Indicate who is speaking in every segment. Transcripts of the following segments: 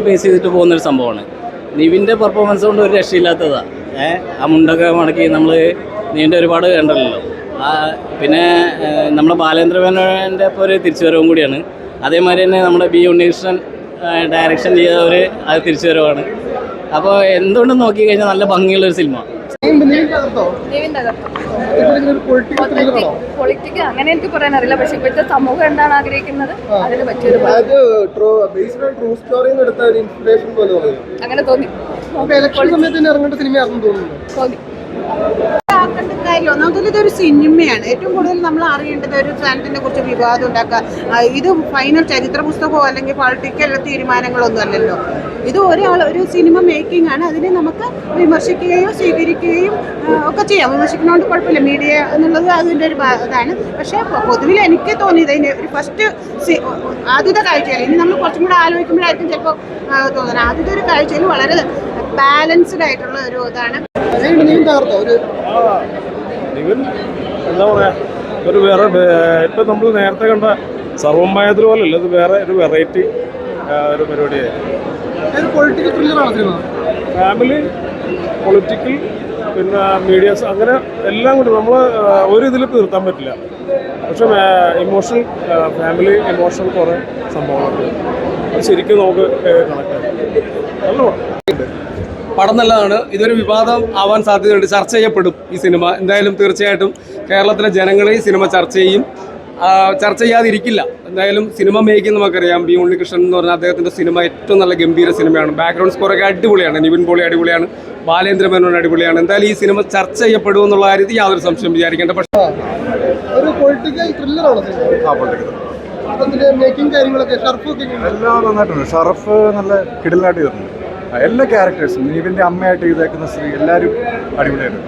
Speaker 1: Base ചെയ്തിട്ട് പോകുന്നൊരു സംഭവമാണ്. നിവിൻ്റെ പെർഫോമൻസ് കൊണ്ട് ഒരു രക്ഷയില്ലാത്തതാണ്. ആ മുണ്ടൊക്കെ മടക്കി നമ്മൾ നീണ്ട ഒരുപാട് കണ്ടല്ലോ. പിന്നെ നമ്മുടെ ബാലേന്ദ്രമേനോൻ്റെ ഇപ്പോൾ ഒരു തിരിച്ചുവരവും കൂടിയാണ്. അതേമാതിരി തന്നെ നമ്മുടെ ബി ഉണ്ണികൃഷ്ണൻ ഡയറക്ഷൻ ചെയ്തവർ അത് തിരിച്ചുവരവാണ്. അപ്പോൾ എന്തുകൊണ്ടും നോക്കിക്കഴിഞ്ഞാൽ നല്ല ഭംഗിയുള്ളൊരു സിനിമ.
Speaker 2: പൊളിറ്റിക്സ് അങ്ങനെ എനിക്ക് പറയാൻ അറിയില്ല, പക്ഷെ ഇപ്പോഴത്തെ സമൂഹം എന്താണ് ആഗ്രഹിക്കുന്നത് അതിന് പറ്റിയൊരു അങ്ങനെ തോന്നി. തോന്നി
Speaker 3: ഒന്നാമത്തെ ഇതൊരു സിനിമയാണ്. ഏറ്റവും കൂടുതൽ നമ്മൾ അറിയേണ്ടത് ഒരു സാധനത്തിനെ കുറിച്ച് വിവാദം ഉണ്ടാക്കുക. ഇത് ഫൈനൽ ചരിത്ര പുസ്തകമോ അല്ലെങ്കിൽ പൊളിറ്റിക്കൽ തീരുമാനങ്ങളൊന്നും അല്ലല്ലോ. ഇത് ഒരു സിനിമ മേക്കിംഗ് ആണ്. അതിനെ നമുക്ക് വിമർശിക്കുകയോ സ്വീകരിക്കുകയും ഒക്കെ ചെയ്യാം. വിമർശിക്കുന്നതുകൊണ്ട് കുഴപ്പമില്ല, മീഡിയ എന്നുള്ളത് അതിൻ്റെ ഒരു ഇതാണ്. പക്ഷേ പൊതുവിൽ എനിക്ക് തോന്നിയത് അതിൻ്റെ ഒരു ആദ്യത്തെ കാഴ്ചയിൽ, ഇനി നമ്മൾ കുറച്ചും കൂടെ ആലോചിക്കുമ്പോഴായിരിക്കും ചിലപ്പോൾ തോന്നുന്നത്, ആദ്യത്തെ ഒരു കാഴ്ചയിൽ വളരെ ബാലൻസ്ഡ് ആയിട്ടുള്ള ഒരു ഇതാണ്.
Speaker 4: എന്താ പറയാ, ഒരു വേറെ ഇപ്പം നമ്മൾ നേരത്തെ കണ്ട സർവ്വമായത്തിൽ പോലല്ല, ഇത് വേറെ ഒരു വെറൈറ്റി ഒരു പരിപാടിയായിരുന്നു. ഫാമിലി, പൊളിറ്റിക്കൽ, പിന്നെ മീഡിയാസ്, അങ്ങനെ എല്ലാം കൂടി നമ്മൾ ഒരു ഇതിൽ തീർത്താൻ പറ്റില്ല. പക്ഷെ ഇമോഷണൽ, ഫാമിലി ഇമോഷണൽ കുറേ സംഭവങ്ങളുണ്ട്. അത് ശരിക്കും നമുക്ക് കണക്ട് ആകും. നല്ല
Speaker 5: പടം നല്ലതാണ്. ഇതൊരു വിവാദം ആവാൻ സാധ്യതയുണ്ട്. ചർച്ച ചെയ്യപ്പെടും ഈ സിനിമ. എന്തായാലും തീർച്ചയായിട്ടും കേരളത്തിലെ ജനങ്ങൾ ഈ സിനിമ ചർച്ച ചെയ്യും. ചർച്ച ചെയ്യാതിരിക്കില്ല. എന്തായാലും സിനിമ മേക്കിംഗ് നമുക്കറിയാം. ബി ഉണ്ണികൃഷ്ണൻ എന്ന് പറഞ്ഞാൽ അദ്ദേഹത്തിൻ്റെ സിനിമ ഏറ്റവും നല്ല ഗംഭീര സിനിമയാണ്. ബാക്ക്ഗ്രൗണ്ട് സ്കോറൊക്കെ അടിപൊളിയാണ്. നിവിൻ പോളി അടിപൊളിയാണ്. ബാലേന്ദ്രമേനോൻ അടിപൊളിയാണ്. എന്തായാലും ഈ സിനിമ ചർച്ച ചെയ്യപ്പെടും എന്നുള്ള കാര്യത്തിൽ യാതൊരു സംശയം വിചാരിക്കേണ്ട. പക്ഷേ
Speaker 6: ഒരു പൊളിറ്റിക്കൽ ത്രില്ലറാണ്
Speaker 7: എല്ലാം നന്നായിട്ടുണ്ട്. ഷറഫ് നല്ല കിടിലായിട്ട് ചെയ്തിട്ടുണ്ട്. എല്ലാ ക്യാരക്ടേഴ്സും, നിവിൻ്റെ അമ്മയായിട്ട് ചെയ്തേക്കുന്ന സ്ത്രീ, എല്ലാവരും അടിപൊളിയായിട്ടുണ്ട്.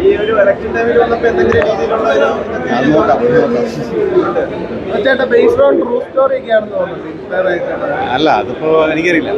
Speaker 6: ഈ ഒരു ഇലക്ഷൻ ടൈമിൽ വന്നപ്പോൾ എന്തെങ്കിലും രീതിയിലുള്ള ബേസ്ഡ് ഓൺ ട്രൂ സ്റ്റോറി ഒക്കെയാണെന്ന് തോന്നുന്നു.
Speaker 7: അല്ല, അതിപ്പോ എനിക്കറിയില്ല.